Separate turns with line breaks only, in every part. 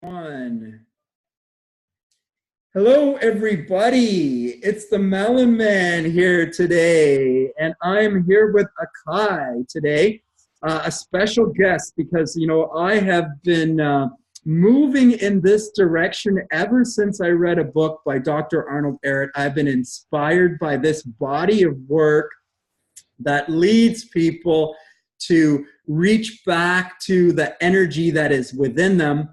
On. Hello, everybody. It's the Melon Man here today, and I'm here with Akahi today, a special guest because, I have been moving in this direction ever since I read a book by Dr. Arnold Ehret. I've been inspired by this body of work that leads people to reach back to the energy that is within them,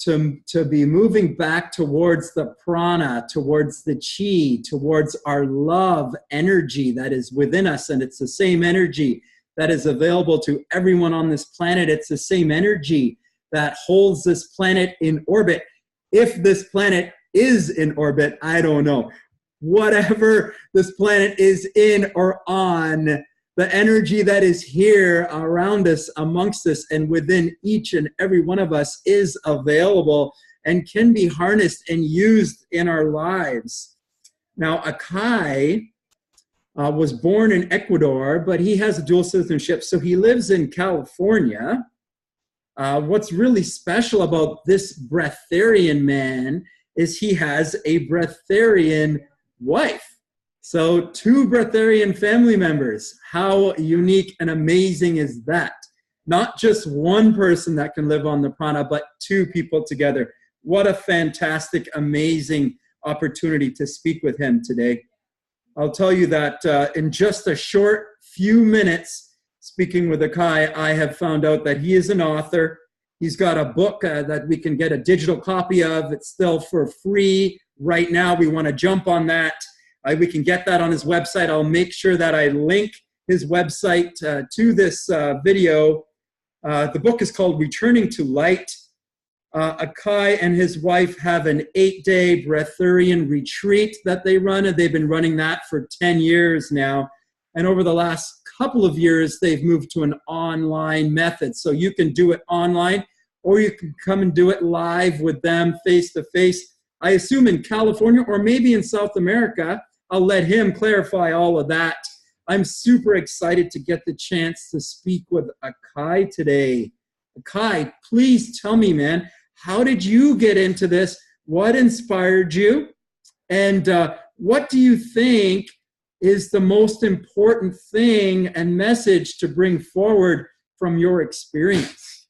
to be moving back towards the prana, towards the chi, towards our love energy that is within us. And it's the same energy that is available to everyone on this planet. It's the same energy that holds this planet in orbit. If this planet is in orbit, I don't know. Whatever this planet is in or on, the energy that is here around us, amongst us, and within each and every one of us is available and can be harnessed and used in our lives. Now, Akahi was born in Ecuador, but he has a dual citizenship, so he lives in California. What's really special about this Bretharian man is he has a Bretharian wife. So 2 Bretharian family members. How unique and amazing is that? Not just one person that can live on the prana, but 2 people together. What a fantastic, amazing opportunity to speak with him today. I'll tell you that in just a short few minutes, speaking with Akahi, I have found out that he is an author. He's got a book that we can get a digital copy of. It's still for free right now. We want to jump on that. We can get that on his website. I'll make sure that I link his website to this video. The book is called Returning to Light. Akahi and his wife have an 8-day Bretharian retreat that they run, and they've been running that for 10 years now. And over the last couple of years, they've moved to an online method. So you can do it online, or you can come and do it live with them face-to-face. I assume in California or maybe in South America. I'll let him clarify all of that. I'm super excited to get the chance to speak with Akahi today. Akahi, please tell me, man, how did you get into this? What inspired you? And what do you think is the most important thing and message to bring forward from your experience?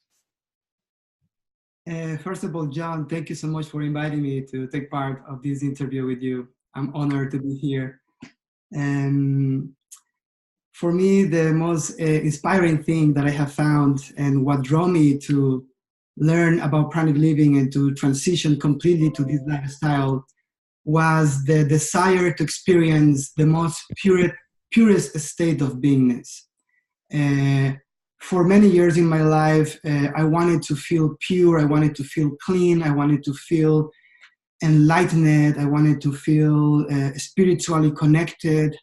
First of all, John, thank you so much for inviting me to take part of this interview with you. I'm honored to be here. And for me, the most inspiring thing that I have found and what drew me to learn about pranic living and to transition completely to this lifestyle was the desire to experience the most purest state of beingness. For many years in my life, I wanted to feel pure, I wanted to feel clean, I wanted to feel enlightened, I wanted to feel spiritually connected,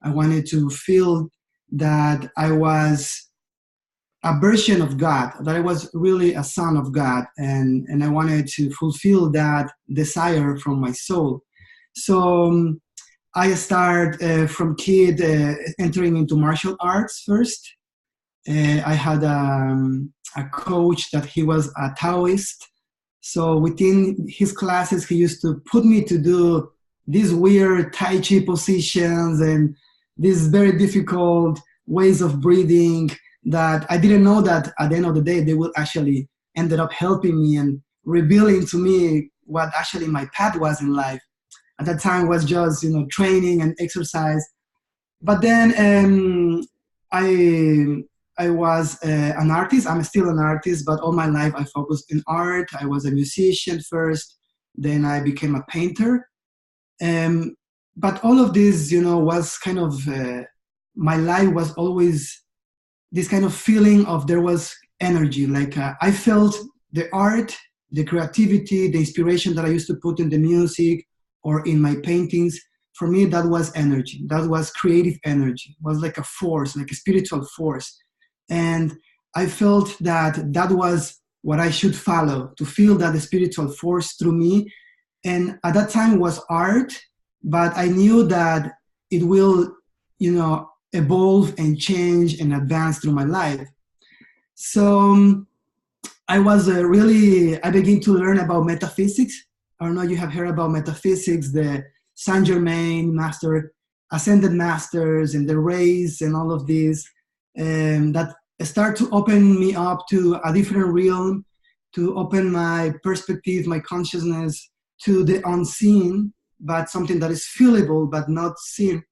I wanted to feel that I was a version of God, that I was really a son of God, and I wanted to fulfill that desire from my soul. So I started from kid entering into martial arts first. I had a coach that he was a Taoist. So within his classes, he used to put me to do these weird Tai Chi positions and these very difficult ways of breathing that I didn't know that at the end of the day, they would actually ended up helping me and revealing to me what actually my path was in life. At that time was just, training and exercise. But then I was an artist. I'm still an artist, but all my life I focused in art. I was a musician first, then I became a painter. But all of this, was kind of, my life was always this kind of feeling of there was energy. Like I felt the art, the creativity, the inspiration that I used to put in the music or in my paintings. For me, that was energy. That was creative energy. It was like a force, like a spiritual force. And I felt that that was what I should follow, to feel that the spiritual force through me. And at that time it was art, but I knew that it will, evolve and change and advance through my life. So I began to learn about metaphysics. I don't know if you have heard about metaphysics, the Saint Germain master, ascended masters, and the rays, and all of these that start to open me up to a different realm, to open my perspective, my consciousness to the unseen, but something that is feelable but not seen.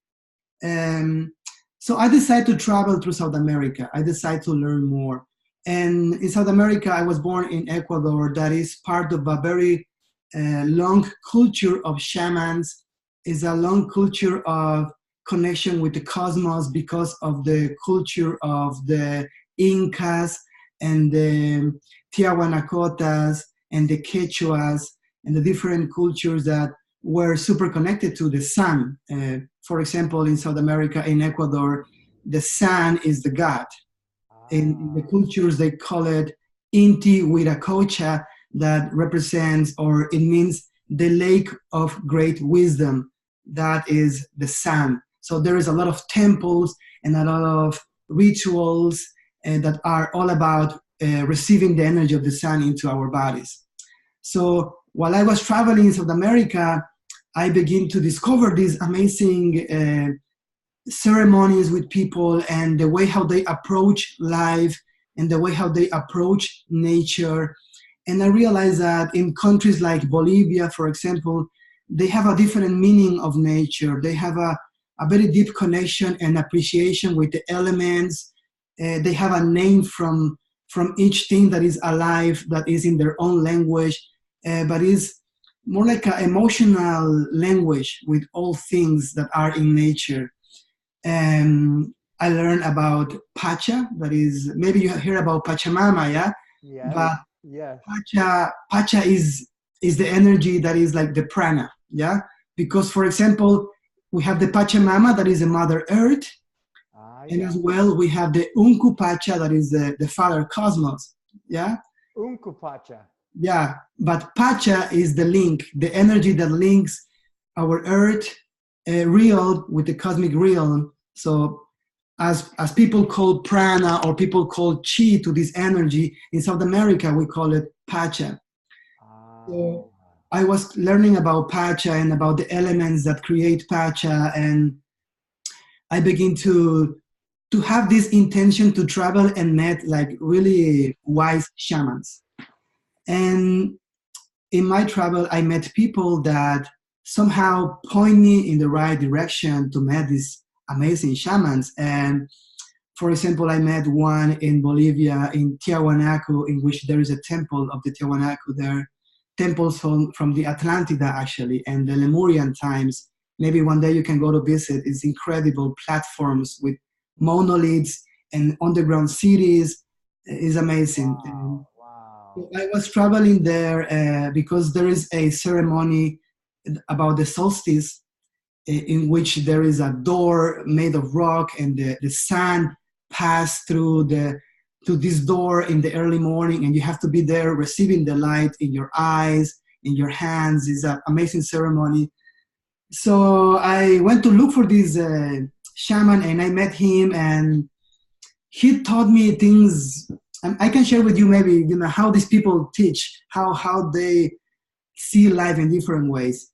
So I decided to travel through South America. I decided to learn more. And in South America, I was born in Ecuador, that is part of a very long culture of shamans, is a long culture of connection with the cosmos because of the culture of the Incas and the Tiahuanacotas and the Quechuas and the different cultures that were super connected to the sun. For example, in South America, in Ecuador, the sun is the god. In the cultures, they call it Inti Huiracocha, that represents, or it means the lake of great wisdom. That is the sun. So there is a lot of temples and a lot of rituals that are all about receiving the energy of the sun into our bodies. So while I was traveling in South America, I began to discover these amazing ceremonies with people, and the way how they approach life and the way how they approach nature. And I realized that in countries like Bolivia, for example, they have a different meaning of nature. They have a very deep connection and appreciation with the elements. They have a name from each thing that is alive, that is in their own language, but is more like an emotional language with all things that are in nature. I learned about Pacha, that is, maybe you have heard about Pachamama, yeah?
Yes.
But
yes.
Pacha is the energy that is like the Prana, yeah? Because, for example, we have the Pachamama, that is the Mother Earth, and as well we have the Unku Pacha, that is the Father Cosmos, yeah?
Unku Pacha.
Yeah, but Pacha is the link, the energy that links our Earth real with the cosmic realm. So as people call Prana, or people call Chi to this energy, in South America we call it Pacha. So I was learning about Pacha and about the elements that create Pacha, and I began to have this intention to travel and met like really wise shamans. And in my travel, I met people that somehow point me in the right direction to meet these amazing shamans. And for example, I met one in Bolivia, in Tiahuanaco, in which there is a temple of the Tiahuanaco there, temples from the Atlantida, actually, and the Lemurian times. Maybe one day you can go to visit. It's incredible platforms with monoliths and underground cities. It's amazing.
Wow.
I was traveling there because there is a ceremony about the solstice in which there is a door made of rock, and the sun pass through to this door in the early morning, and you have to be there receiving the light in your eyes, in your hands. It's an amazing ceremony. So I went to look for this shaman, and I met him, and he taught me things. I can share with you maybe how these people teach, how they see life in different ways.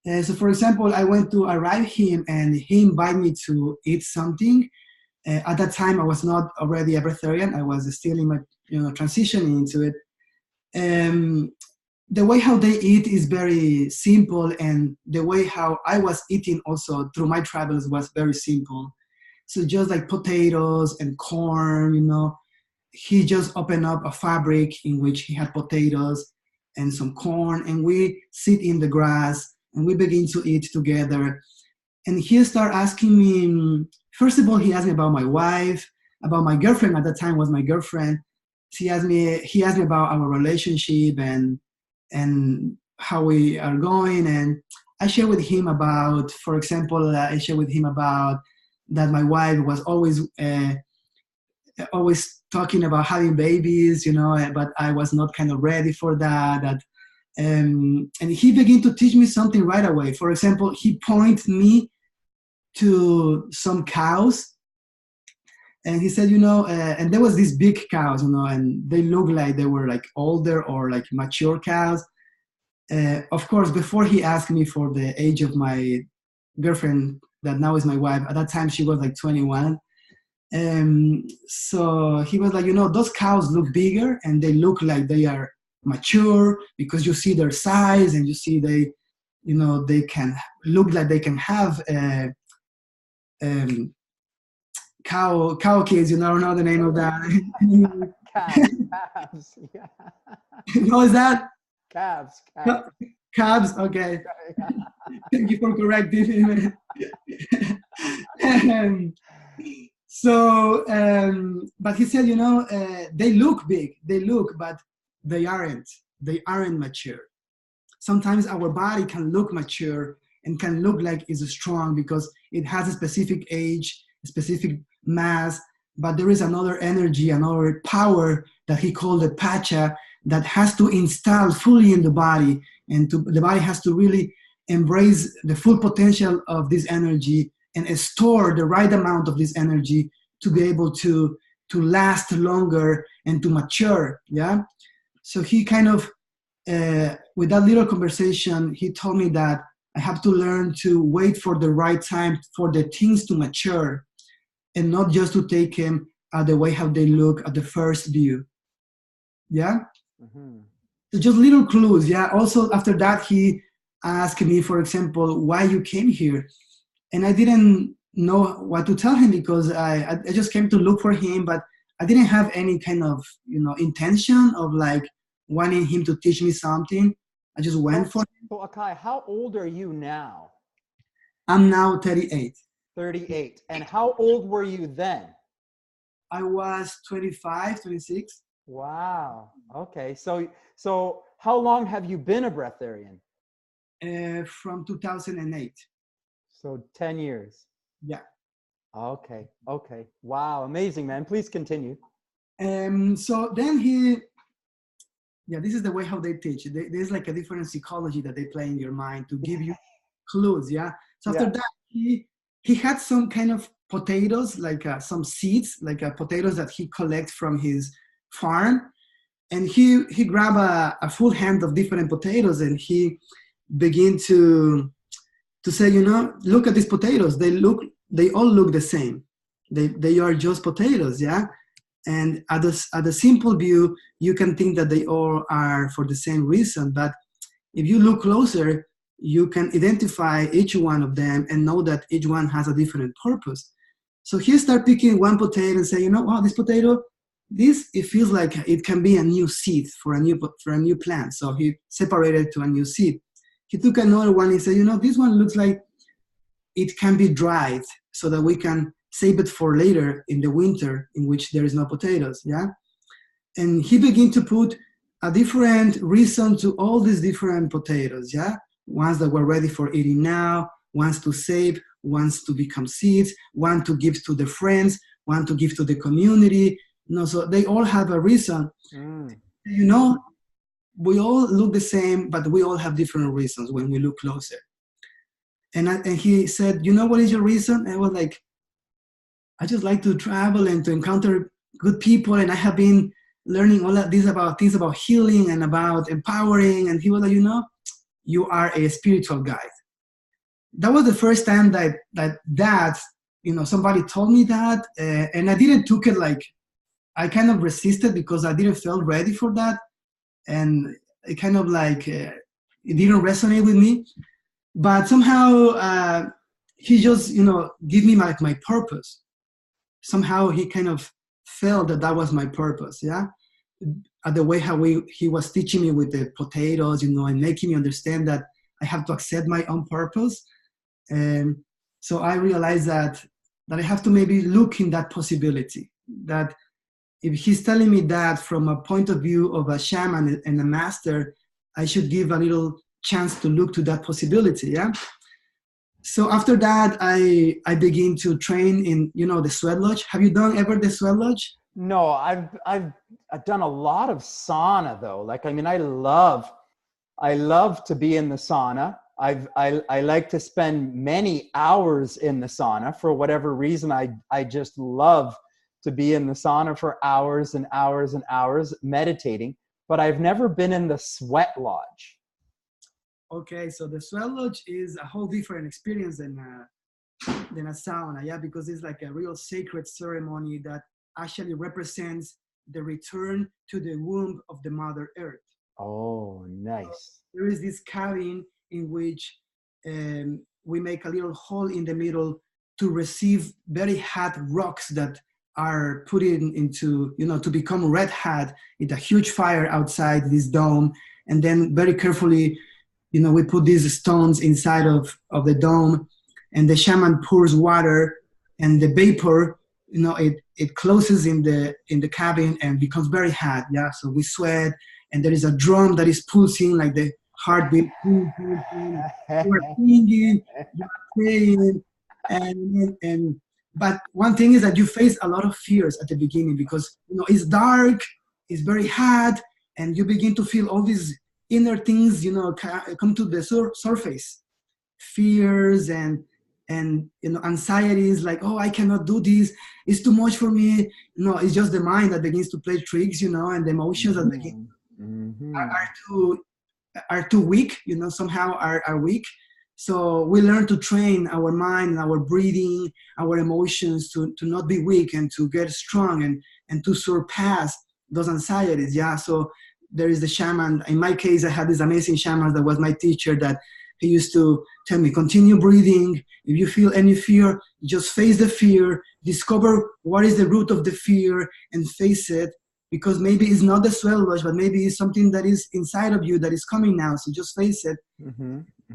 So for example, I went to arrive him, and he invited me to eat something. At that time, I was not already a breatharian. I was still in my transitioning into it. The way how they eat is very simple, and the way how I was eating also through my travels was very simple. So just like potatoes and corn, he just opened up a fabric in which he had potatoes and some corn, and we sit in the grass and we begin to eat together. And he started asking me, first of all, he asked me about my wife, about my girlfriend. At that time was my girlfriend. He asked me about our relationship and how we are going. And I shared with him about, for example, that my wife was always talking about having babies, but I was not kind of ready for that. And he began to teach me something right away. For example, he pointed me to some cows And he said, you know, and there was these big cows, you know, and they looked like they were like older or like mature cows. Of course, before he asked me for the age of my girlfriend, that now is my wife, at that time she was like 21. So he was like, you know, those cows look bigger and they look like they are mature because you see their size and you see they, you know, they can look like they can have um, cow kids, you know, I don't know the name of that.
Calves, yeah.
What was that?
Calves.
Calves, okay. Thank you for correcting me. But he said, you know, they look big, but they aren't. They aren't mature. Sometimes our body can look mature and can look like it's strong because it has a specific age, a specific mass, but there is another energy, another power that he called the pacha that has to install fully in the body, and the body has to really embrace the full potential of this energy and store the right amount of this energy to be able to last longer and to mature. Yeah. So he kind of, with that little conversation, he told me that I have to learn to wait for the right time for the things to mature and not just to take them at the way how they look at the first view. Yeah.
Mm-hmm.
So just little clues. Yeah. Also after that, he asked me, for example, why you came here. And I didn't know what to tell him because I just came to look for him, but I didn't have any kind of, you know, intention of like wanting him to teach me something. I just went for him.
So Akahi, how old are you now?
I'm now 38.
38. And how old were you then?
I was 25, 26.
Wow. Okay. So how long have you been a breatharian?
From 2008.
So 10 years.
Yeah.
Okay. Okay. Wow. Amazing, man. Please continue.
So then this is the way how they teach. There's like a different psychology that they play in your mind to give you clues. Yeah. So after that, he had some kind of potatoes, like some seeds, like potatoes that he collects from his farm. And he grabbed a full hand of different potatoes and he began to say, you know, look at these potatoes. They all look the same. They are just potatoes, yeah? And at the simple view, you can think that they all are for the same reason. But if you look closer, you can identify each one of them and know that each one has a different purpose. So he started picking one potato and say, you know, this potato, it feels like it can be a new seed for a new plant. So he separated to a new seed. He took another one and said, you know, this one looks like it can be dried so that we can save it for later in the winter in which there is no potatoes, yeah? And he began to put a different reason to all these different potatoes, yeah? Ones that were ready for eating now, ones to save, ones to become seeds, one to give to the friends, one to give to the community. You know, so they all have a reason. You know, we all look the same, but we all have different reasons when we look closer. And he said, you know what is your reason? And I was like, I just like to travel and to encounter good people. And I have been learning all of this about things about healing and about empowering. And he was like, you know, you are a spiritual guide. That was the first time that you know, somebody told me that. And I didn't took it like, I kind of resisted because I didn't feel ready for that. And it kind of like, it didn't resonate with me. But somehow he just, you know, give me like my purpose. Somehow he kind of felt that was my purpose, yeah? At the way how he was teaching me with the potatoes, you know, and making me understand that I have to accept my own purpose. And so I realized that I have to maybe look in that possibility, that if he's telling me that from a point of view of a shaman and a master, I should give a little chance to look to that possibility, yeah? So after that, I begin to train in, you know, the sweat lodge. Have you done ever the sweat lodge?
No, I've done a lot of sauna though. Like, I mean, I love to be in the sauna. I like to spend many hours in the sauna for whatever reason. I just love to be in the sauna for hours and hours and hours meditating, but I've never been in the sweat lodge.
Okay, so the sweat lodge is a whole different experience than a sauna, yeah, because it's like a real sacred ceremony that actually represents the return to the womb of the Mother Earth.
Oh, nice.
There is this cabin in which we make a little hole in the middle to receive very hot rocks that are put into, to become red hot. It's a huge fire outside this dome. And then very carefully, we put these stones inside of the dome, and the shaman pours water, and the vapor, it closes in the cabin and becomes very hot. Yeah, so we sweat, and there is a drum that is pulsing like the heartbeat. We're singing, you're praying, and but one thing is that you face a lot of fears at the beginning because it's dark, it's very hot, and you begin to feel all these inner things come to the surface, fears and anxieties like, oh, I cannot do this, it's too much for me. It's just the mind that begins to play tricks, and the emotions that begin are too weak, somehow are weak. So we learn to train our mind, our breathing, our emotions to not be weak and to get strong and to surpass those anxieties. Yeah, so there is the shaman. In my case, I had this amazing shaman that was my teacher, that he used to tell me, continue breathing. If you feel any fear, just face the fear, discover what is the root of the fear and face it, because maybe it's not the sweat lodge, but maybe it's something that is inside of you that is coming now. So just face it.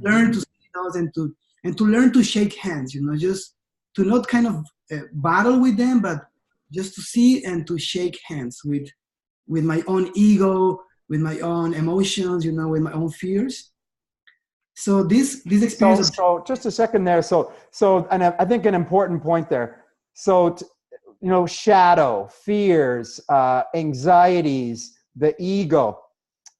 Learn to see those and to learn to shake hands, just to not kind of battle with them, but just to see and to shake hands with my own ego, with my own emotions, with my own fears. So this experience.
So just a second there. So, and I think an important point there. So, shadow, fears, anxieties, the ego,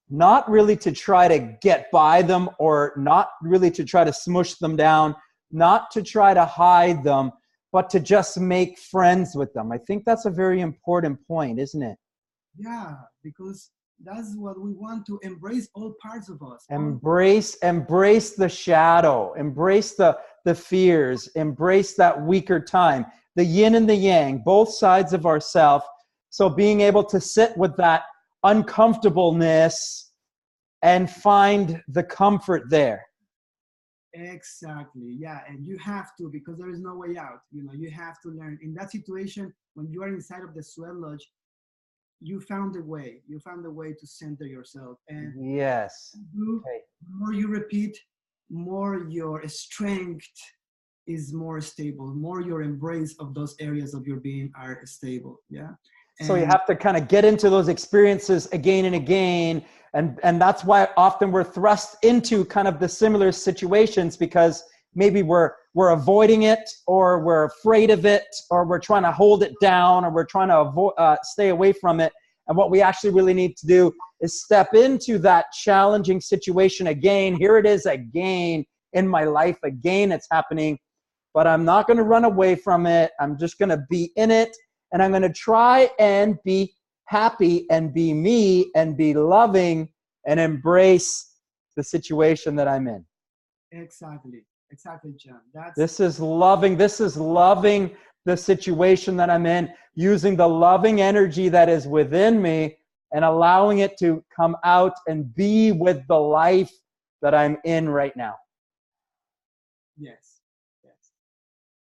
not really to try to get by them, or not really to try to smush them down, not to try to hide them, but to just make friends with them. I think that's a very important point, isn't it?
Yeah, because that's what we want, to embrace all parts of us.
Embrace the shadow, embrace the fears, embrace that weaker time, the yin and the yang, both sides of ourselves. So being able to sit with that uncomfortableness and find the comfort there.
Exactly. Yeah, and you have to, because there is no way out. You have to learn in that situation. When you are inside of the sweat lodge, you found a way. You found a way to center yourself. And
yes,
the more you repeat, more your strength is more stable, more your embrace of those areas of your being are stable. Yeah.
So you have to kind of get into those experiences again and again. And that's why often we're thrust into kind of the similar situations, because maybe we're avoiding it, or we're afraid of it, or we're trying to hold it down, or we're trying to stay away from it. And what we actually really need to do is step into that challenging situation again. Here it is again in my life. Again, it's happening, but I'm not going to run away from it. I'm just going to be in it. And I'm going to try and be happy and be me and be loving and embrace the situation that I'm in.
Exactly, John.
This is loving the situation that I'm in, using the loving energy that is within me and allowing it to come out and be with the life that I'm in right now.
Yes.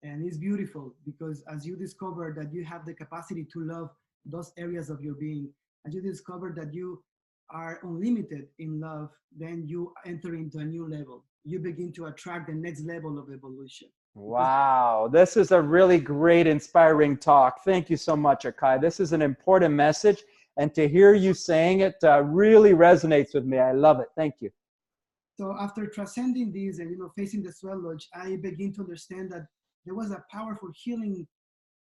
And it's beautiful, because as you discover that you have the capacity to love those areas of your being, as you discover that you are unlimited in love, then you enter into a new level. You begin to attract the next level of evolution.
Wow, this is a really great, inspiring talk. Thank you so much, Akahi. This is an important message, and to hear you saying it really resonates with me. I love it. Thank you.
So after transcending this and facing the sweat lodge, I begin to understand that there was a powerful healing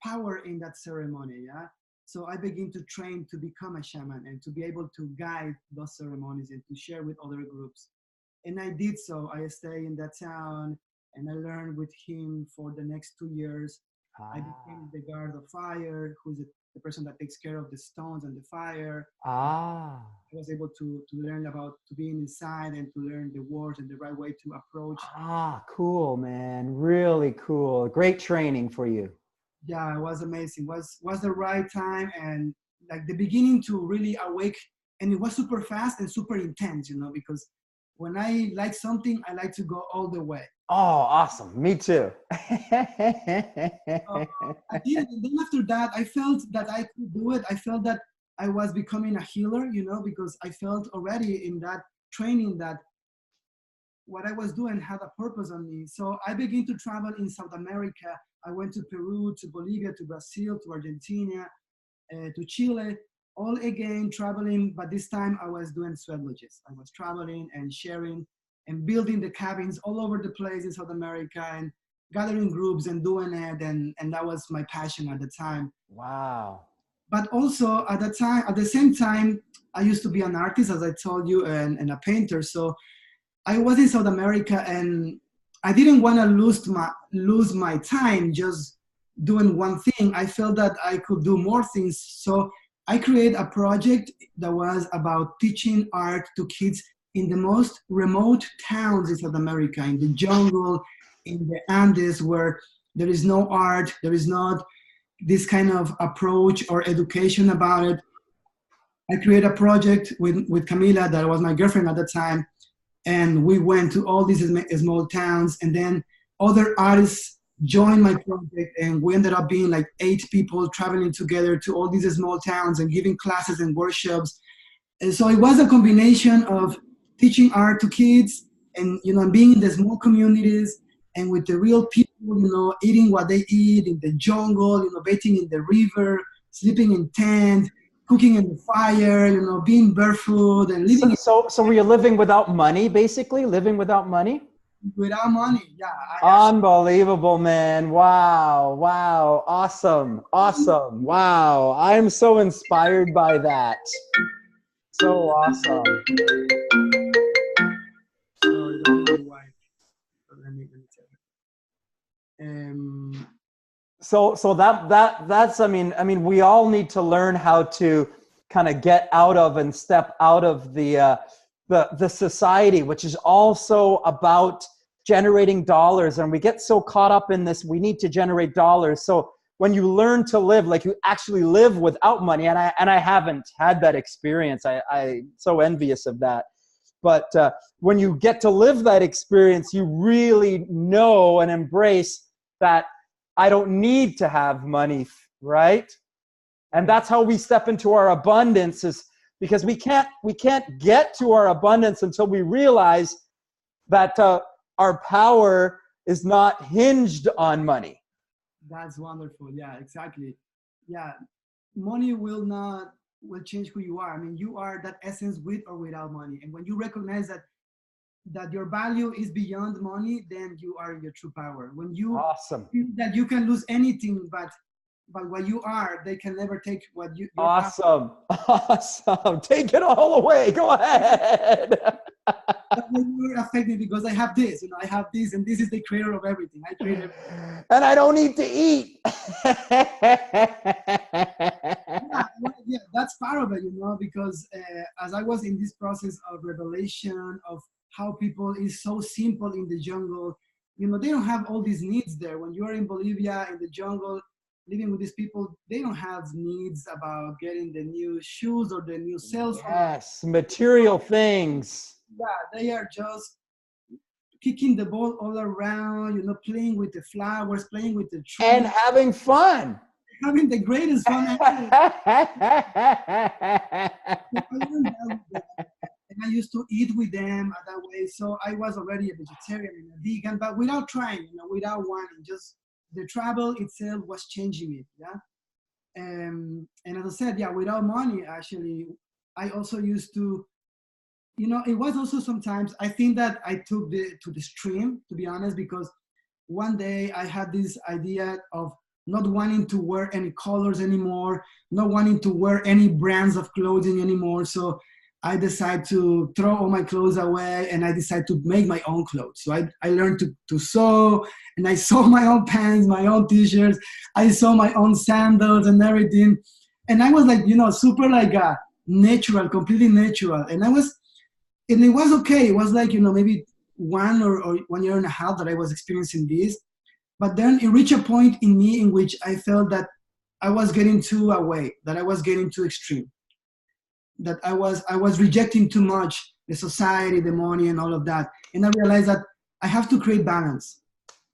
power in that ceremony. Yeah. So I begin to train to become a shaman and to be able to guide those ceremonies and to share with other groups. And I did so. I stayed in that town and I learned with him for the next 2 years. I became the guard of fire, who's the person that takes care of the stones and the fire.
Ah.
I was able to learn about to being inside and to learn the words and the right way to approach.
Ah, cool, man. Really cool. Great training for you.
Yeah, it was amazing. Was the right time and like the beginning to really awake. And it was super fast and super intense, you know, because when I like something, I like to go all the way.
Oh, awesome. Me too.
I did. And then after that, I felt that I could do it. I felt that I was becoming a healer, you know, because I felt already in that training that what I was doing had a purpose on me. So I began to travel in South America. I went to Peru, to Bolivia, to Brazil, to Argentina, to Chile, all again traveling, but this time I was doing sweat lodges. I was traveling and sharing and building the cabins all over the place in South America and gathering groups and doing it. And that was my passion at the time.
Wow.
But also at the same time, I used to be an artist, as I told you, and a painter. So I was in South America and I didn't want to lose my time just doing one thing. I felt that I could do more things. So I created a project that was about teaching art to kids in the most remote towns in South America, in the jungle, in the Andes, where there is no art, there is not this kind of approach or education about it. I created a project with Camilla, that was my girlfriend at the time, and we went to all these small towns, and then other artists joined my project, and we ended up being like 8 people traveling together to all these small towns and giving classes and workshops. And so it was a combination of teaching art to kids and, you know, being in the small communities and with the real people, you know, eating what they eat in the jungle, you know, bathing in the river, sleeping in tent, cooking in the fire, you know, being barefoot and living.
So were you living without money, basically? Living without money?
Without money, yeah.
Unbelievable, man. Wow. Wow. Awesome. Awesome. Wow. I'm so inspired by that. So awesome.
Sorry, that's my wife. Let me tell you.
So that's I mean we all need to learn how to kind of get out of and step out of the society, which is also about generating dollars, and we get so caught up in this, we need to generate dollars. So when you learn to live, like you actually live without money, and I haven't had that experience. I'm so envious of that. But when you get to live that experience, you really know and embrace that I don't need to have money, right? And that's how we step into our abundance, is because we can't get to our abundance until we realize that our power is not hinged on money.
That's wonderful. Yeah, exactly. Yeah, money will change who you are. I mean, you are that essence with or without money. And when you recognize that your value is beyond money, then you are in your true power. When you
awesome
feel that you can lose anything, but what you are, they can never take what you.
Awesome. Awesome. Take it all away. Go ahead.
You're affected because I have this, you know, I have this, and this is the creator of everything. I create everything.
And I don't need to eat.
Yeah, that's part of it, you know, because as I was in this process of revelation of how people is so simple in the jungle, you know, they don't have all these needs there. When you are in Bolivia, in the jungle, living with these people, they don't have needs about getting the new shoes or the new cell phone.
Yes, material things.
Yeah, they are just kicking the ball all around, you know, playing with the flowers, playing with the trees.
And having fun.
Having the greatest fun ever. And I used to eat with them that way. So I was already a vegetarian and a vegan, but without trying, you know, without wanting. Just the travel itself was changing it, yeah? And as I said, yeah, without money, actually, I also used to, you know, it was also sometimes, I think that I took to the extreme, to be honest, because one day I had this idea of not wanting to wear any colors anymore, not wanting to wear any brands of clothing anymore. So I decided to throw all my clothes away, and I decided to make my own clothes. So I learned to sew, and I sew my own pants, my own t-shirts. I sew my own sandals and everything. And I was like, super like natural, completely natural. And it was okay. It was like, maybe 1 year and a half that I was experiencing this. But then it reached a point in me in which I felt that I was getting too away, that I was getting too extreme, that I was rejecting too much the society, the money, and all of that. And I realized that I have to create balance.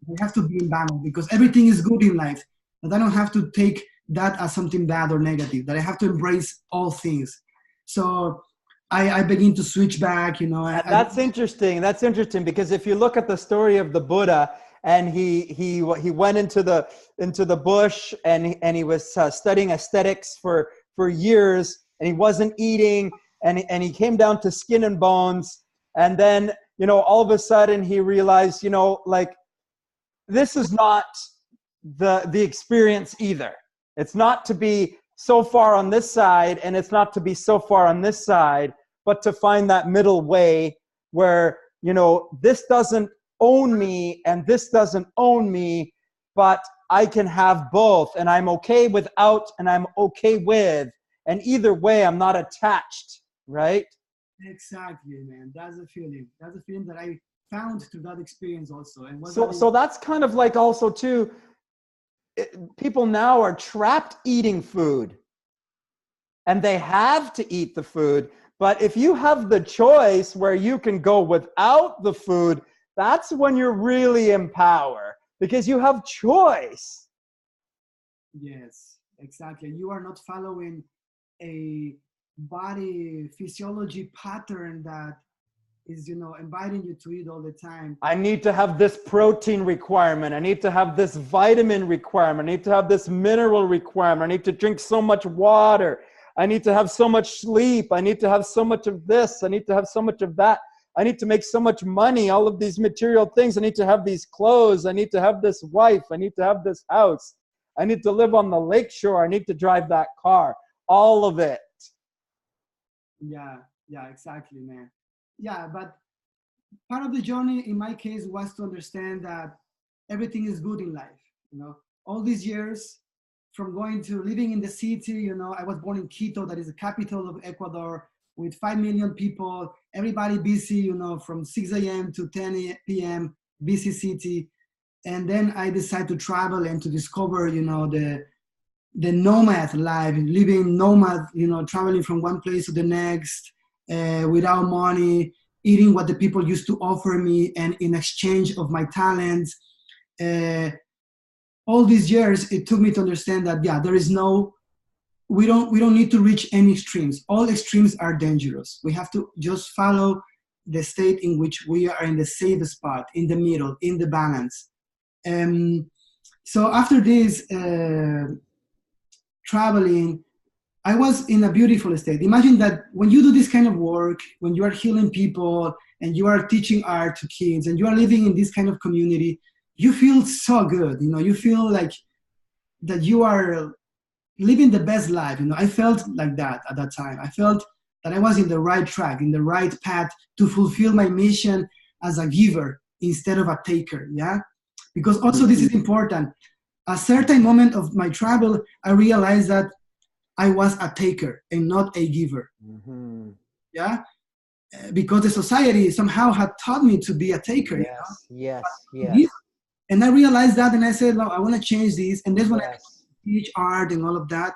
I have to be in balance because everything is good in life. That I don't have to take that as something bad or negative. That I have to embrace all things. So I begin to switch back.
That's interesting. That's interesting because if you look at the story of the Buddha, and he went into the bush and he was studying aesthetics for years, and he wasn't eating, and he came down to skin and bones, and then all of a sudden he realized like this is not the experience either. It's not to be so far on this side and it's not to be so far on this side, but to find that middle way where this doesn't own me and this doesn't own me, but I can have both, and I'm okay without and I'm okay with, and either way I'm not attached, right?
Exactly, man. That's the feeling that I found through that experience also. And
so that's kind of like also too, people now are trapped eating food and they have to eat the food, but if you have the choice where you can go without the food, that's when you're really in power because you have choice.
Yes, exactly. You are not following a body physiology pattern that is, inviting you to eat all the time.
I need to have this protein requirement. I need to have this vitamin requirement. I need to have this mineral requirement. I need to drink so much water. I need to have so much sleep. I need to have so much of this. I need to have so much of that. I need to make so much money, all of these material things. I need to have these clothes. I need to have this wife. I need to have this house. I need to live on the lakeshore. I need to drive that car. All of it.
Yeah, exactly, man. Yeah, but part of the journey in my case was to understand that everything is good in life. All these years from going to living in the city, I was born in Quito, that is the capital of Ecuador, with 5 million people, everybody busy, from 6 a.m. to 10 p.m., busy city. And then I decided to travel and to discover, the nomad life, living nomad, traveling from one place to the next, without money, eating what the people used to offer me, and in exchange of my talents. All these years, it took me to understand that, there is we don't need to reach any extremes. All extremes are dangerous. We have to just follow the state in which we are in the safe spot, in the middle, in the balance. So after this traveling, I was in a beautiful state. Imagine that when you do this kind of work, when you are healing people and you are teaching art to kids and you are living in this kind of community, you feel so good. You feel like that you are living the best life. I felt like that at that time. I felt that I was in the right track, in the right path to fulfill my mission as a giver instead of a taker. Yeah. Because also this is important. A certain moment of my travel, I realized that I was a taker and not a giver.
Mm-hmm.
Yeah. Because the society somehow had taught me to be a taker.
Yes.
And I realized that, and I said, no, I want to change this. And that's when I teach art and all of that.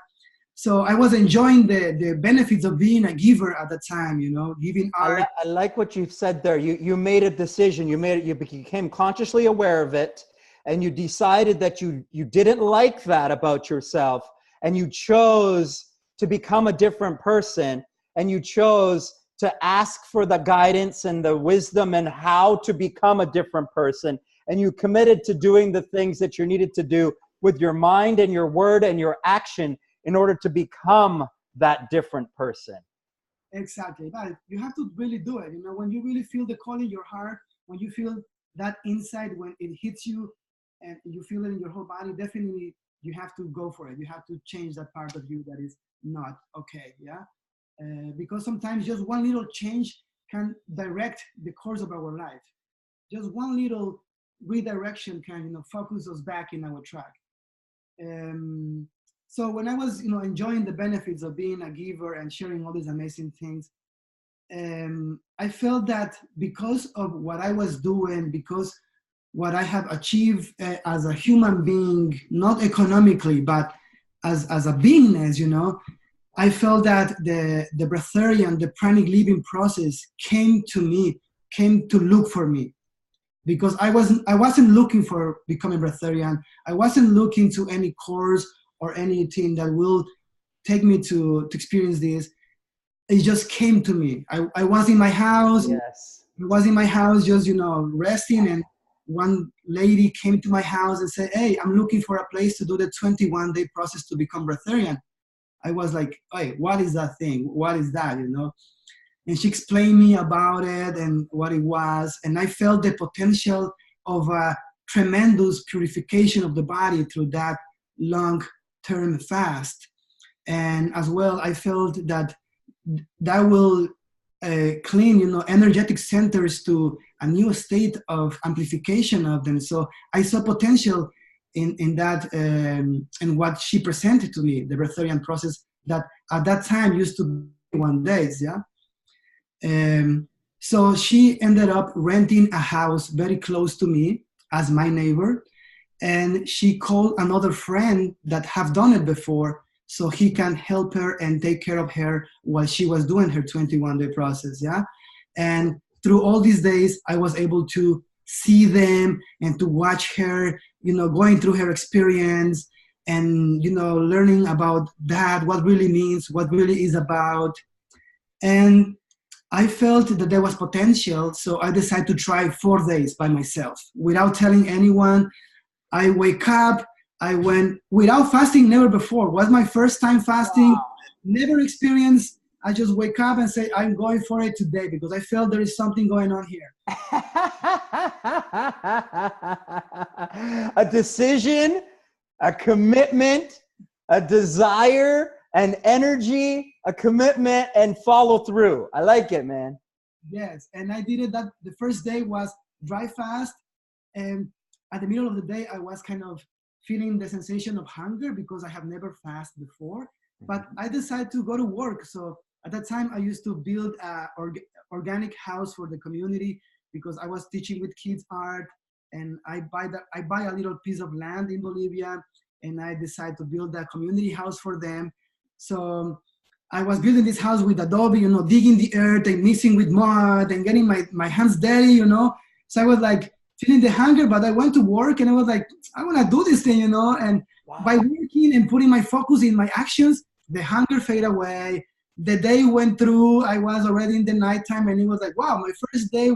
So I was enjoying the benefits of being a giver at the time, giving art.
I like what you've said there. You made a decision. You became consciously aware of it, and you decided that you didn't like that about yourself, and you chose to become a different person, and you chose to ask for the guidance and the wisdom and how to become a different person. And you committed to doing the things that you needed to do with your mind and your word and your action in order to become that different person.
Exactly. But you have to really do it. When you really feel the call in your heart, when you feel that inside, when it hits you and you feel it in your whole body, definitely you have to go for it. You have to change that part of you that is not okay. Yeah. because sometimes just one little change can direct the course of our life. Just one little redirection can, focus us back in our track. So when I was, enjoying the benefits of being a giver and sharing all these amazing things, I felt that because of what I was doing, because what I have achieved as a human being, not economically, but as a beingness, I felt that the Bretharian, the pranic living process came to look for me. Because I wasn't looking for becoming Bretharian. I wasn't looking to any course or anything that will take me to experience this. It just came to me. I was in my house.
Yes.
I was in my house just, resting, and one lady came to my house and said, "Hey, I'm looking for a place to do the 21-day process to become Bretharian." I was like, "Hey, what is that thing? What is that?" And she explained me about it and what it was. And I felt the potential of a tremendous purification of the body through that long-term fast. And as well, I felt that will clean, energetic centers to a new state of amplification of them. So I saw potential in that, and what she presented to me, the Bretharian process that at that time used to be 1 day, yeah? So she ended up renting a house very close to me as my neighbor, and she called another friend that have done it before so he can help her and take care of her while she was doing her 21-day process, yeah? And through all these days, I was able to see them and to watch her, going through her experience and, learning about that, what really means, what really is about. And I felt that there was potential, so I decided to try 4 days by myself without telling anyone. I wake up, I went without fasting, never before. Was my first time fasting, wow. Never experienced. I just wake up and say, I'm going for it today because I felt there is something going on here.
A decision, a commitment, a desire, an energy, a commitment, and follow through. I like it, man.
Yes, and I did it. That the first day was dry fast, and at the middle of the day, I was kind of feeling the sensation of hunger because I have never fasted before. But I decided to go to work. So at that time, I used to build an organic house for the community because I was teaching with kids art, and I buy a little piece of land in Bolivia, and I decided to build a community house for them. So I was building this house with adobe, digging the earth and mixing with mud and getting my hands dirty, So I was like feeling the hunger, but I went to work and I was like, I want to do this thing, And wow. By working and putting my focus in my actions, the hunger faded away. The day went through. I was already in the nighttime, and it was like, wow, my first day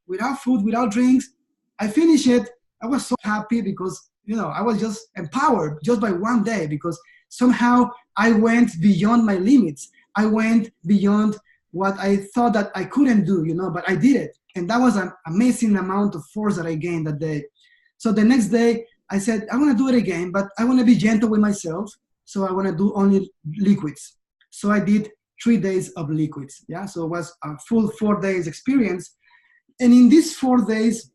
without food, without drinks. I finished it. I was so happy because, I was just empowered just by 1 day because somehow I went beyond my limits. I went beyond what I thought that I couldn't do, but I did it. And that was an amazing amount of force that I gained that day. So the next day I said, I want to do it again, but I want to be gentle with myself. So I want to do only liquids. So I did 3 days of liquids. Yeah. So it was a full 4 days experience. And in these 4 days,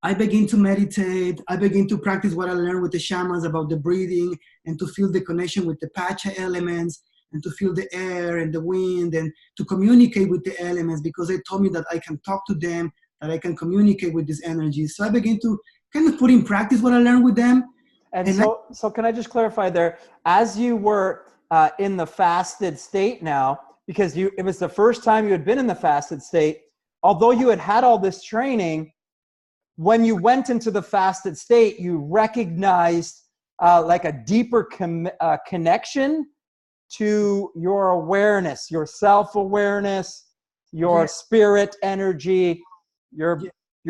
I began to meditate. I began to practice what I learned with the shamans about the breathing and to feel the connection with the Pacha elements and to feel the air and the wind and to communicate with the elements because they told me that I can talk to them, that I can communicate with these energies. So I began to kind of put in practice what I learned with them.
And so can I just clarify there, as you were in the fasted state now, because it was the first time you had been in the fasted state, although you had all this training, when you went into the fasted state, you recognized like a deeper connection to your awareness, your self-awareness, your spirit energy, your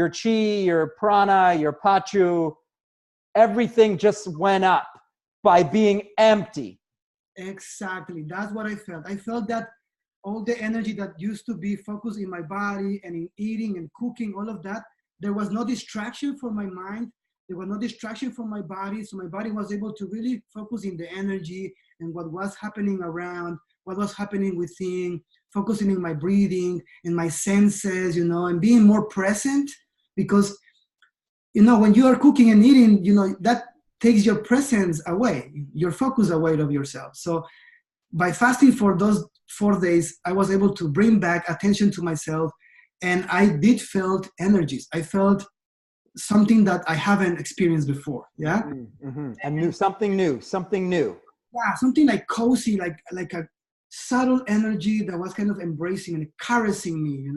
chi, your prana, your pachu. Everything just went up by being empty.
Exactly. That's what I felt. I felt that all the energy that used to be focused in my body and in eating and cooking, all of that, there was no distraction for my mind. There was no distraction from my body. So my body was able to really focus in the energy and what was happening around, what was happening within, focusing in my breathing and my senses, and being more present. Because, when you are cooking and eating, that takes your presence away, your focus away of yourself. So by fasting for those 4 days, I was able to bring back attention to myself, and I did felt energies. I felt something that I haven't experienced before. Yeah.
Mm-hmm. And something new.
Yeah, something like cozy, like a subtle energy that was kind of embracing and caressing me.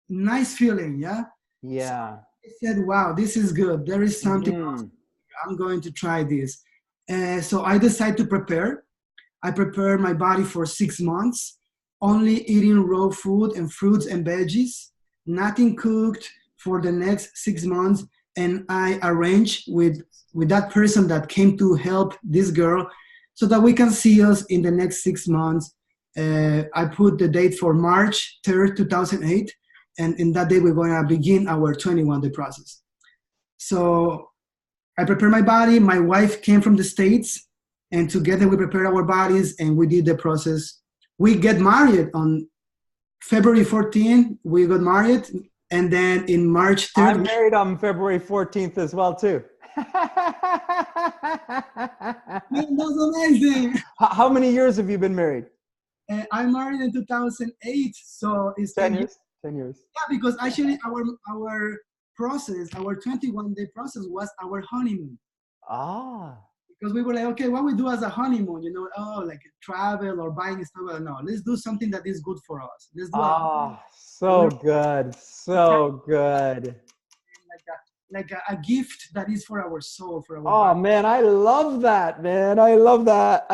Nice feeling. Yeah.
Yeah.
So I said, wow, this is good. There is something else. I'm going to try this. So I decided to prepare. I prepared my body for 6 months, only eating raw food and fruits and veggies, nothing cooked for the next 6 months. And I arranged with that person that came to help this girl so that we can see us in the next 6 months. I put the date for March 3rd, 2008. And in that day, we're going to begin our 21-day process. So I prepared my body. My wife came from the States, and together we prepared our bodies and we did the process. We get married on February 14th. We got married. And then in March 3rd.
I'm married on February 14th as well, too.
That's amazing.
How many years have you been married?
I married in 2008. So it's
10 years. 10 years.
Yeah, because actually our process, our 21-day process was our honeymoon.
Ah.
Because we were like, okay, what we do as a honeymoon, like travel or buying stuff. No, let's do something that is good for us. Let's do
so good. So good.
Like a gift that is for our soul, for our body.
Man, I love that, man. I love that.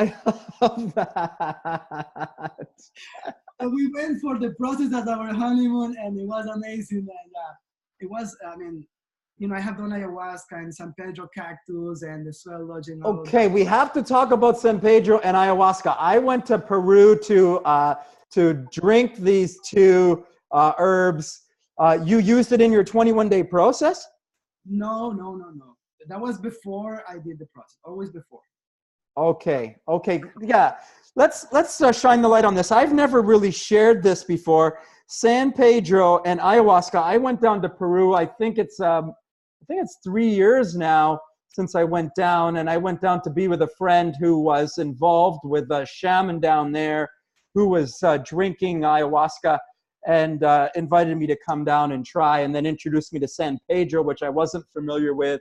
So we went for the process at our honeymoon, and it was amazing. And it was, I have done ayahuasca and San Pedro cactus and the swell lodging.
Okay, we have to talk about San Pedro and ayahuasca. I went to Peru to drink these two herbs. You used it in your 21-day process?
No. That was before I did the process. Always before.
Okay. Yeah. Let's shine the light on this. I've never really shared this before. San Pedro and ayahuasca. I went down to Peru. I think it's 3 years now since I went down, and I went down to be with a friend who was involved with a shaman down there who was drinking ayahuasca, and invited me to come down and try, and then introduced me to San Pedro, which I wasn't familiar with.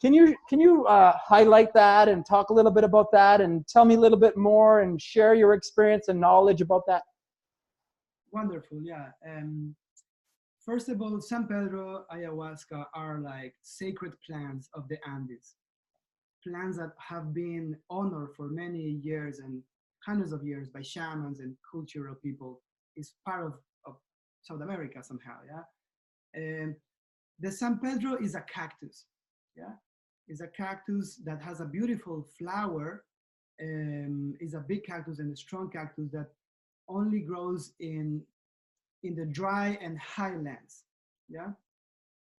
Can you highlight that and talk a little bit about that and tell me a little bit more and share your experience and knowledge about that?
Wonderful, yeah. First of all, San Pedro, ayahuasca are like sacred plants of the Andes. Plants that have been honored for many years and hundreds of years by shamans and cultural people. It's part of South America somehow, yeah. And the San Pedro is a cactus, yeah. It's a cactus that has a beautiful flower. It's a big cactus and a strong cactus that only grows in the dry and highlands, yeah.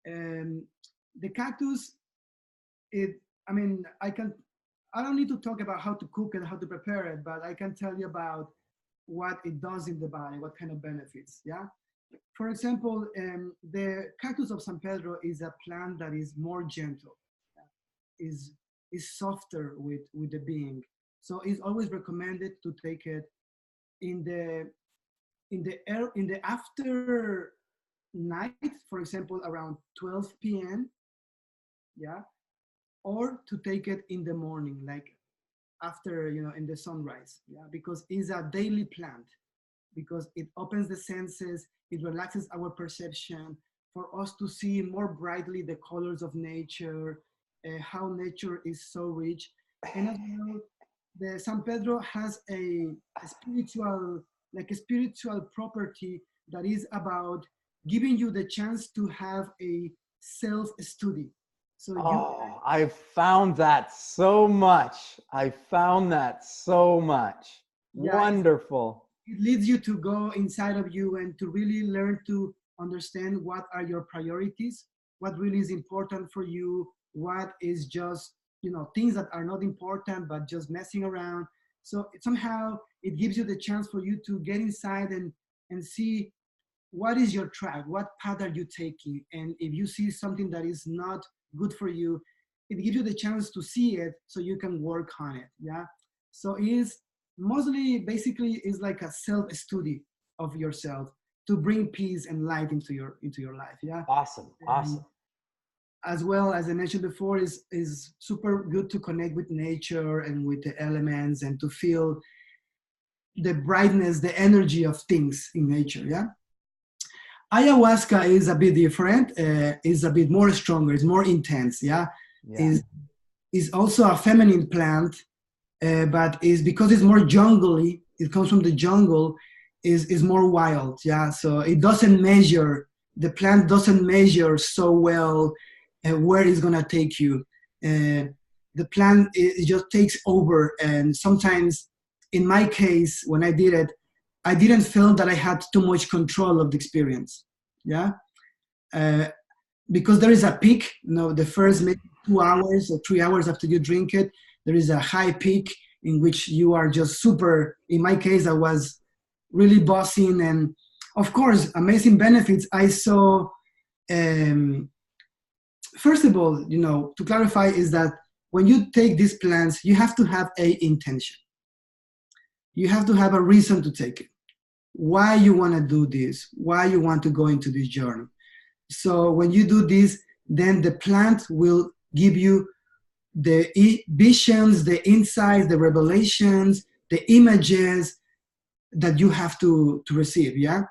The cactus, I don't need to talk about how to cook it, how to prepare it, but I can tell you about what it does in the body, what kind of benefits, yeah. For example, the cactus of San Pedro is a plant that is more gentle, is softer with the being. So it's always recommended to take it in the after night, for example, around 12 p.m. Yeah, or to take it in the morning, like after, in the sunrise. Yeah, because it's a daily plant, because it opens the senses, it relaxes our perception for us to see more brightly the colors of nature, how nature is so rich. And as well, the San Pedro has a spiritual property that is about giving you the chance to have a self-study. So
I found that so much. Yeah, wonderful.
It leads you to go inside of you and to really learn to understand what are your priorities, what really is important for you, what is just, things that are not important, but just messing around. So somehow it gives you the chance for you to get inside and see what is your track, what path are you taking, and if you see something that is not good for you, it gives you the chance to see it so you can work on it. Yeah. So it is mostly basically is like a self-study of yourself to bring peace and light into your life. Yeah.
Awesome. Awesome.
As well as I mentioned before, is super good to connect with nature and with the elements and to feel the brightness, the energy of things in nature. Yeah. Ayahuasca is a bit different. Is a bit more stronger. It's more intense. Yeah.
Yeah.
Is also a feminine plant, but is because it's more jungly. It comes from the jungle. Is more wild. Yeah. So it doesn't measure. The plant doesn't measure so well where it's gonna take you. The plant it just takes over, and sometimes, in my case, when I did it, I didn't feel that I had too much control of the experience. Yeah, because there is a peak. You know, the first maybe 2 hours or 3 hours after you drink it, there is a high peak in which you are just super. In my case, I was really buzzing, and of course, amazing benefits. I saw. First of all, you know, to clarify is that when you take these plants, you have to have a intention. You have to have a reason to take it. Why you want to do this? Why you want to go into this journey? So when you do this, then the plant will give you the visions, the insights, the revelations, the images that you have to receive. Yeah.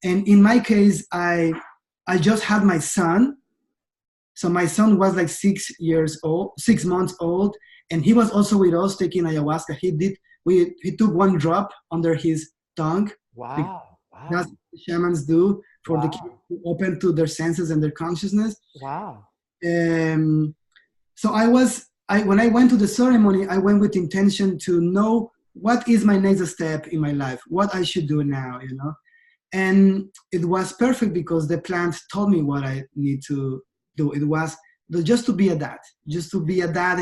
And in my case, I just had my son. So my son was like 6 months old, and he was also with us taking ayahuasca. He took one drop under his tongue.
Wow. Wow.
That's what the shamans do for
Wow.
the kids to open to their senses and their consciousness.
Wow.
So when I went to the ceremony, I went with intention to know what is my next step in my life, what I should do now, you know. And it was perfect because the plant told me what I need to do. It was just to be a dad,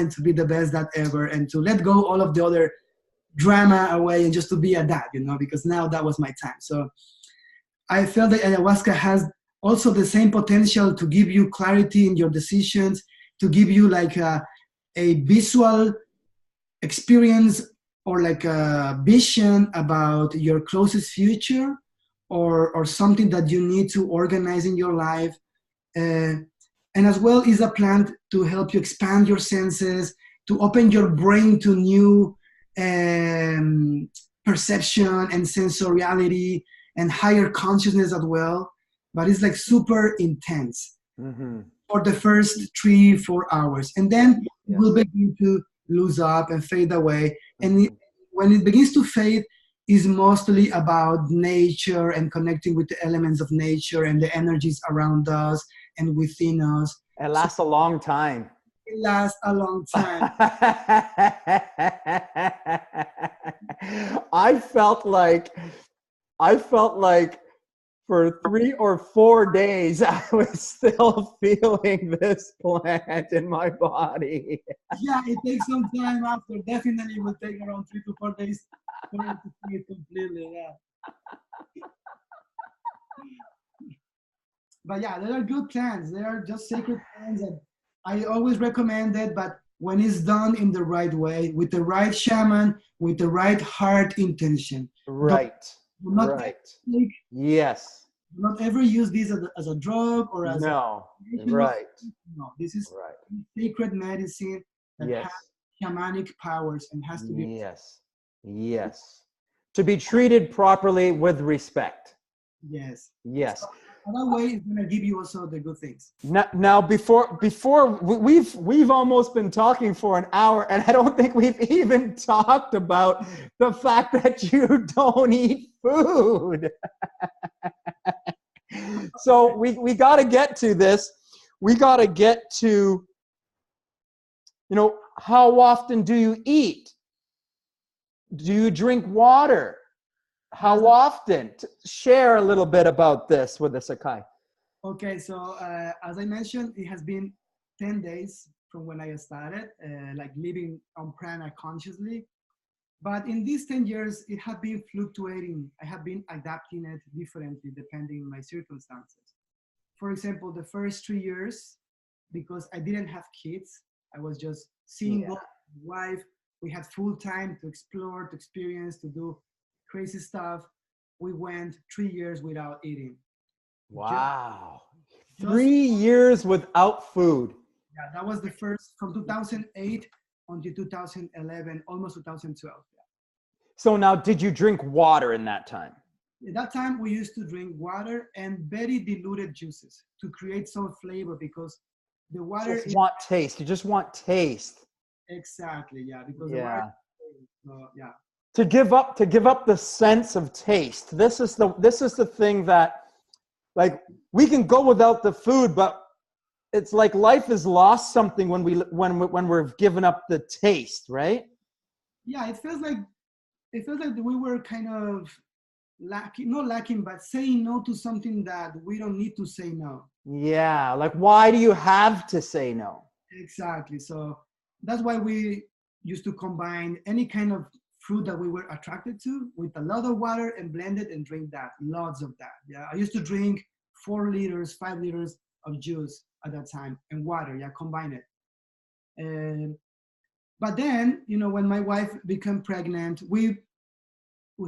and to be the best dad ever, and to let go all of the other drama away and just to be a dad, you know, because now that was my time. So I felt that ayahuasca has also the same potential to give you clarity in your decisions, to give you like a visual experience or like a vision about your closest future, or something that you need to organize in your life. And as well is a plant to help you expand your senses, to open your brain to new perception and sensoriality and higher consciousness as well. But it's like super intense for the first 3-4 hours. And then it will begin to lose up and fade away. And when it begins to fade, is mostly about nature and connecting with the elements of nature and the energies around us and within us.
It lasts a long time.
It lasts a long time.
I felt like for 3 or 4 days, I was still feeling this plant in my body.
Yeah, it takes some time after. Definitely it will take around 3 to 4 days for it to see it completely. Yeah. But yeah, there are good plants. They are just sacred plants, and I always recommend it. But when it's done in the right way, with the right shaman, with the right heart intention.
Right.
Right.
Yes.
Not ever use this as a drug or as
no.
a
Right.
No, this is
right.
sacred medicine that
Yes.
has shamanic powers and has to be.
Yes. Yes. To be treated properly with respect.
Yes.
Yes.
So that way it's going to give you also the good things.
Now before we've almost been talking for an hour, and I don't think we've even talked about the fact that you don't eat food. So we got to get to this. We got to get to, how often do you eat? Do you drink water? How often? Share a little bit about this with us, Akahi.
Okay, so as I mentioned, it has been 10 days from when I started, like living on Prana consciously. But in these 10 years, it had been fluctuating. I have been adapting it differently depending on my circumstances. For example, the first 3 years, because I didn't have kids, I was just single, wife. We had full time to explore, to experience, to do crazy stuff. We went 3 years without eating.
Wow.
Just,
3 years without food.
yeah, that was the first from 2008 until 2011, almost 2012. Yeah.
So now, did you drink water in that time?
At that time, we used to drink water and very diluted juices to create some flavor because the water
Just want taste. You just want taste.
exactly, yeah, because the water, yeah.
To give up the sense of taste. This is the thing that, like, we can go without the food, but it's like life has lost something when we're given up the taste, right?
Yeah, it feels like we were kind of not lacking, but saying no to something that we don't need to say no.
Yeah, like, why do you have to say no?
Exactly. So that's why we used to combine any kind of fruit that we were attracted to with a lot of water and blend it and drink that, lots of that. Yeah, I used to drink 4 liters, 5 liters of juice at that time and water. Yeah, combine it. But then, when my wife became pregnant, we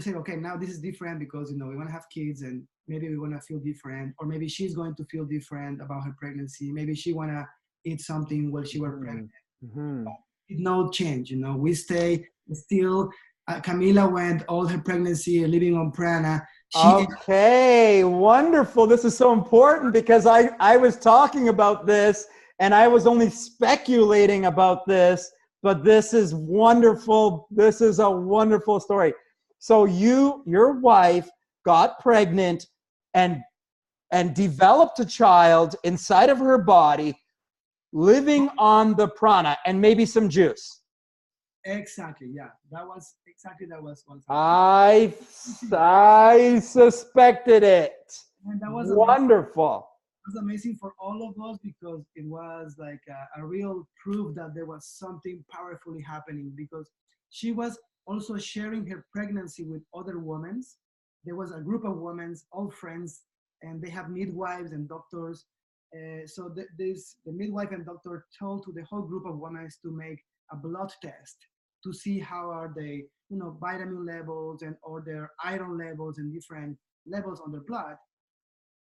said, okay, now this is different because, we want to have kids and maybe we want to feel different, or maybe she's going to feel different about her pregnancy. Maybe she want to eat something while she was pregnant.
Mm-hmm.
No change, we stay still. Camilla went all her pregnancy living on Prana.
Okay, wonderful. This is so important because I was talking about this and I was only speculating about this, but this is wonderful. This is a wonderful story. So your wife got pregnant and developed a child inside of her body, living on the prana and maybe some juice.
Exactly. Yeah, that was
I suspected it.
And that was
wonderful.
It was amazing for all of us because it was like a real proof that there was something powerfully happening, because she was also sharing her pregnancy with other women. There was a group of women, all friends, and they have midwives and doctors. So the midwife and doctor told to the whole group of women to make a blood test to see how are they, vitamin levels and or their iron levels and different levels on their blood.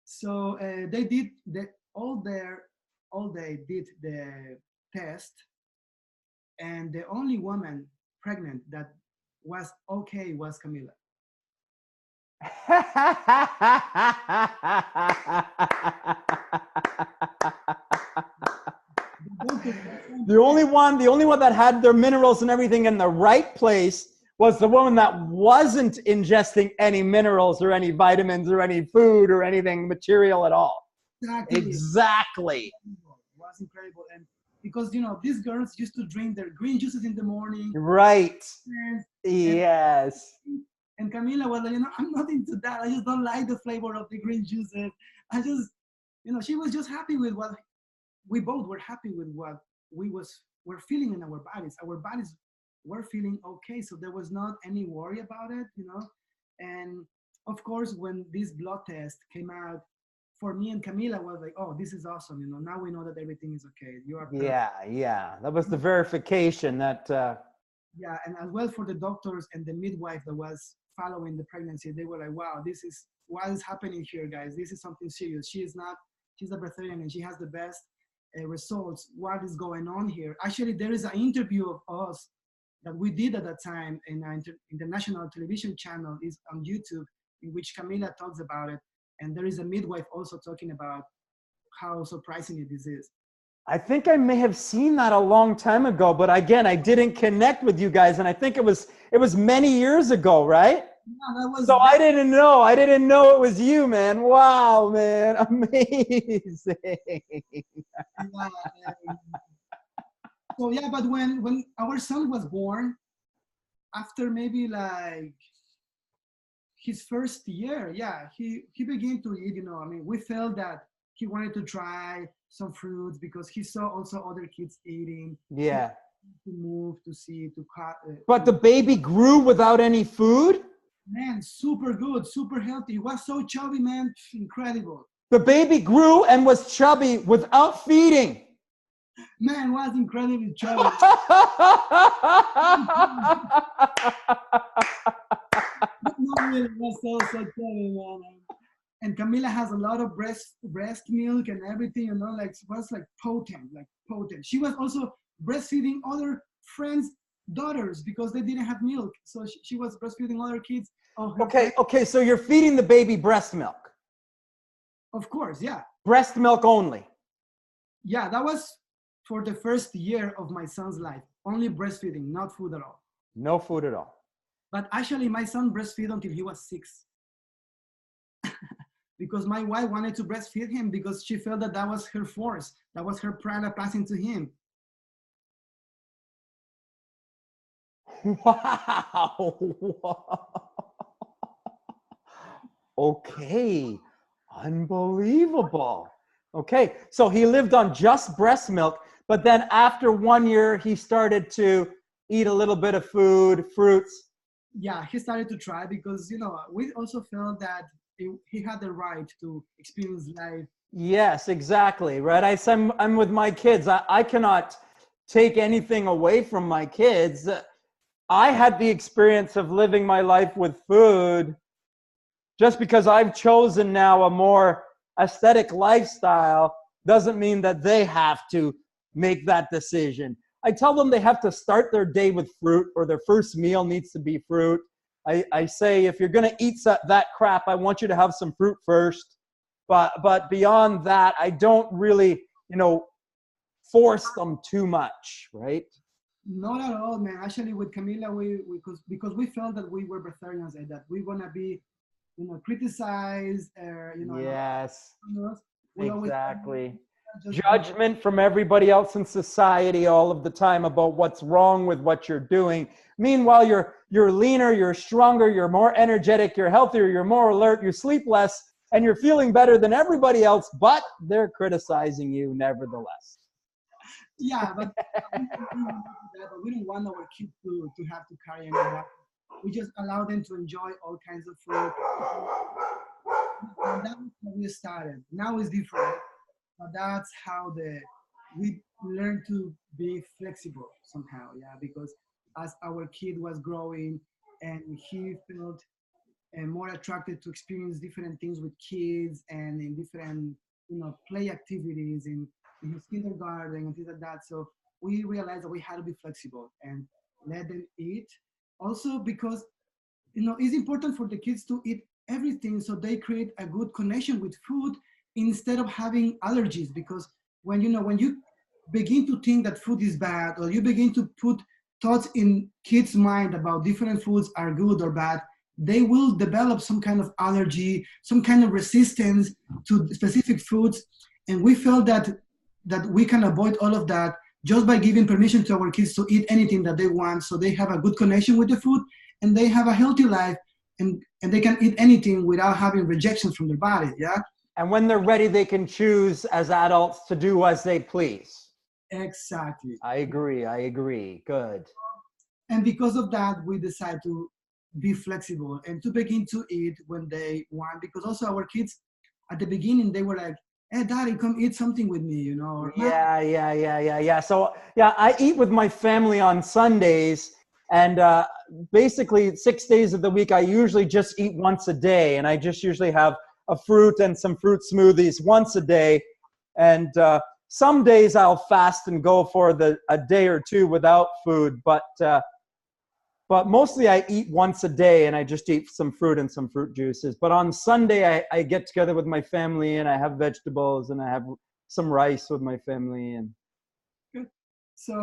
So they did all they did the test, and the only woman pregnant that was okay was Camilla.
The only one that had their minerals and everything in the right place was the woman that wasn't ingesting any minerals or any vitamins or any food or anything material at all. Exactly.
It was incredible. And because, these girls used to drink their green juices in the morning.
Right. Yes.
And Camilla was like, I'm not into that. I just don't like the flavor of the green juices. I just, she was just happy with what we both were happy with what were feeling in our bodies. Our bodies were feeling okay. So there was not any worry about it, And of course, when this blood test came out, for me and Camilla was like, oh, this is awesome. Now we know that everything is okay. You are perfect.
Yeah. That was the verification that.
Yeah, and as well for the doctors and the midwife that was following the pregnancy, they were like, wow, this is what is happening here, guys. This is something serious. She's a Bretharian and she has the best results. What is going on here? Actually, there is an interview of us that we did at that time in an international television channel, is on YouTube, in which Camilla talks about it. And there is a midwife also talking about how surprising this is.
I think I may have seen that a long time ago, but again, I didn't connect with you guys, and I think it was many years ago, right?
Yeah, that was.
So I didn't know it was you, man. Wow, man, amazing.
So yeah, but when our son was born, after maybe like his first year, he began to eat. We felt that he wanted to try some fruits because he saw also other kids eating.
Yeah.
to move, to see, to cut.
But the baby grew without any food?
Man, super good, super healthy. He was so chubby, man, incredible.
The baby grew and was chubby without feeding.
Man, was incredibly chubby. Not really, was so chubby, man. And Camila has a lot of breast milk and everything, you know, like was like potent. She was also breastfeeding other friends' daughters because they didn't have milk. So she was breastfeeding other kids.
Okay, so you're feeding the baby breast milk.
Of course, yeah.
Breast milk only.
Yeah, that was for the first year of my son's life. Only breastfeeding, not food at all.
No food at all.
But actually, my son breastfed until he was 6. Because my wife wanted to breastfeed him because she felt that was her force. That was her prana passing to him.
Wow. Okay. Unbelievable. Okay. So he lived on just breast milk, but then after 1 year, he started to eat a little bit of food, fruits.
Yeah, he started to try because, you know, we also felt that he had the right to experience life.
Yes, exactly. Right. I'm with my kids. I cannot take anything away from my kids. I had the experience of living my life with food. Just because I've chosen now a more aesthetic lifestyle doesn't mean that they have to make that decision. I tell them they have to start their day with fruit, or their first meal needs to be fruit. I say, if you're going to eat that crap, I want you to have some fruit first. But beyond that, I don't really, force them too much, right?
Not at all, man. Actually, with Camila, because we felt that we were Bretharians and that we want to be, criticized,
Yes, exactly.
Just
Judgment from everybody else in society all of the time about what's wrong with what you're doing. Meanwhile, you're leaner, you're stronger, you're more energetic, you're healthier, you're more alert, you sleep less, and you're feeling better than everybody else, but they're criticizing you nevertheless.
Yeah, but we don't want our kids to have to carry any of that. We just allow them to enjoy all kinds of food. And that's how we started. Now it's different. But that's how we learn to be flexible somehow, yeah, because as our kid was growing and he felt more attracted to experience different things with kids and in different, play activities in his kindergarten and things like that. So we realized that we had to be flexible and let them eat. Also because, it's important for the kids to eat everything so they create a good connection with food instead of having allergies, because when you begin to think that food is bad, or you begin to put thoughts in kids' mind about different foods are good or bad, they will develop some kind of allergy, some kind of resistance to specific foods. And we felt that we can avoid all of that just by giving permission to our kids to eat anything that they want, so they have a good connection with the food and they have a healthy life, and they can eat anything without having rejections from their body, yeah?
And when they're ready, they can choose as adults to do as they please.
Exactly.
I agree. Good.
And because of that, we decide to be flexible and to begin to eat when they want, because also our kids at the beginning, they were like, "Hey, Daddy, come eat something with me," Or,
Yeah. So, I eat with my family on Sundays, and basically 6 days of the week, I usually just eat once a day, and I just usually have a fruit and some fruit smoothies once a day. And some days I'll fast and go for a day or two without food, but mostly I eat once a day, and I just eat some fruit and some fruit juices. But on Sunday, I get together with my family, and I have vegetables, and I have some rice with my family. And
good. So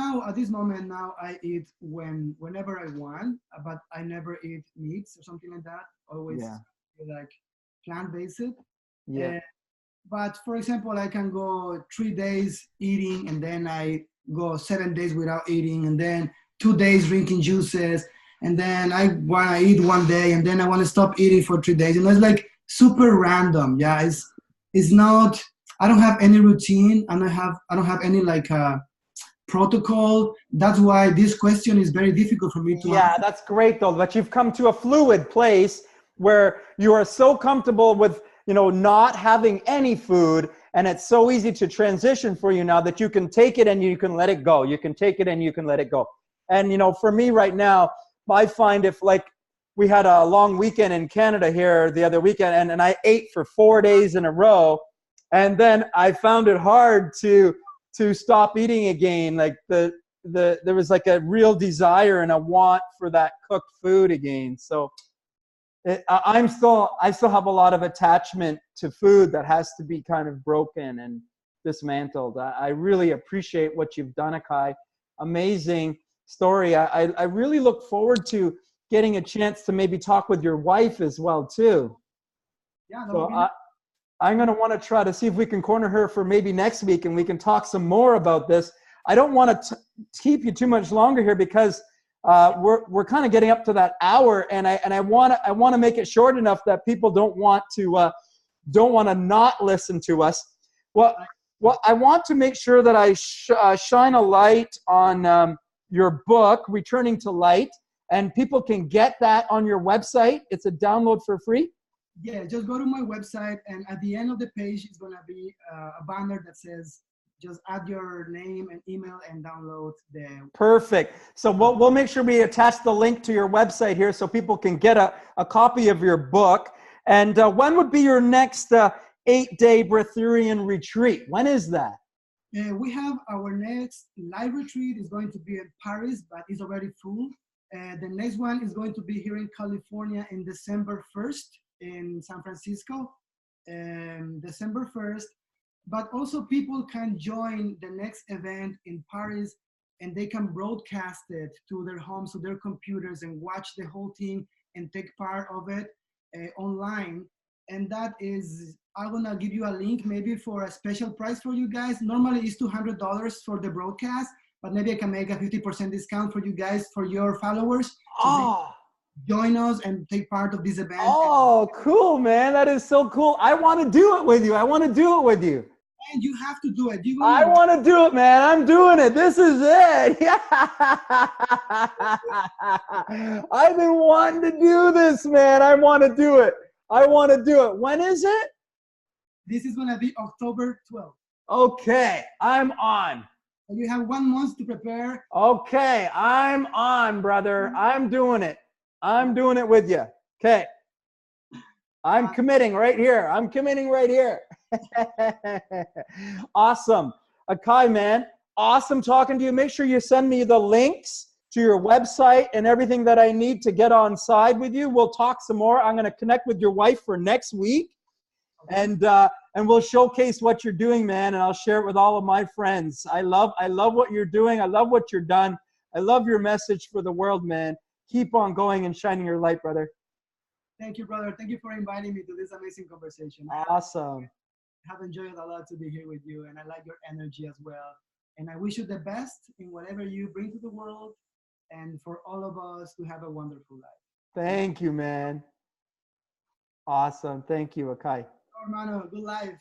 now at this moment, I eat whenever I want, but I never eat meats or something like that. Always like plant-based.
Yeah.
But for example, I can go 3 days eating, and then I go 7 days without eating, and then 2 days drinking juices, and then I want to eat 1 day, and then I want to stop eating for 3 days. It's like super random. Yeah, it's not I don't have any routine, and I don't have any like protocol. That's why this question is very difficult for me to
Yeah,
answer.
that's great though, but you've come to a fluid place where you are so comfortable with, not having any food, and it's so easy to transition for you now that you can take it and you can let it go. You can take it and you can let it go. And, for me right now, I find if like we had a long weekend in Canada here the other weekend and I ate for 4 days in a row, and then I found it hard to stop eating again. Like there was like a real desire and a want for that cooked food again. So I still have a lot of attachment to food that has to be kind of broken and dismantled. I really appreciate what you've done, Akahi. Amazing story. I really look forward to getting a chance to maybe talk with your wife as well too.
Yeah, that would
So
be nice.
I'm going to want to try to see if we can corner her for maybe next week and we can talk some more about this. I don't want to keep you too much longer here because we're kind of getting up to that hour, and I want to make it short enough that people don't want to not listen to us. Well, I want to make sure that I shine a light on your book, Returning to Light, and people can get that on your website. It's a download for free.
Yeah, just go to my website, and at the end of the page is gonna be a banner that says, just add your name and email and download the.
Perfect. So we'll make sure we attach the link to your website here so people can get a copy of your book. And when would be your next 8-day Bretharian retreat? When is that?
We have our next live retreat is going to be in Paris, but it's already full. The next one is going to be here in California in December 1st in San Francisco, December 1st. But also people can join the next event in Paris, and they can broadcast it to their homes, to their computers, and watch the whole thing and take part of it online. And that is, I'm gonna give you a link maybe for a special price for you guys. Normally it's $200 for the broadcast, but maybe I can make a 50% discount for you guys, for your followers. So join us and take part of this event.
Oh, cool, man. That is so cool. I want to do it with you.
And you have to do it.
I want to do it, man. I'm doing it. This is it. Yeah. I've been wanting to do this, man. I want to do it. When is it?
This is going to be October 12th.
Okay, I'm on.
You have 1 month to prepare.
Okay, I'm on, brother. I'm doing it. I'm doing it with you. Okay. I'm committing right here. Awesome. Akahi, man, awesome talking to you. Make sure you send me the links to your website and everything that I need to get on side with you. We'll talk some more. I'm going to connect with your wife for next week. And we'll showcase what you're doing, man, and I'll share it with all of my friends. I love what you're doing. I love what you've done. I love your message for the world, man. Keep on going and shining your light, brother.
Thank you, brother. Thank you for inviting me to this amazing conversation.
Awesome.
I have enjoyed a lot to be here with you, and I like your energy as well. And I wish you the best in whatever you bring to the world, and for all of us to have a wonderful life.
Thank you, man. Awesome. Thank you, Akahi.
Hermano, good life.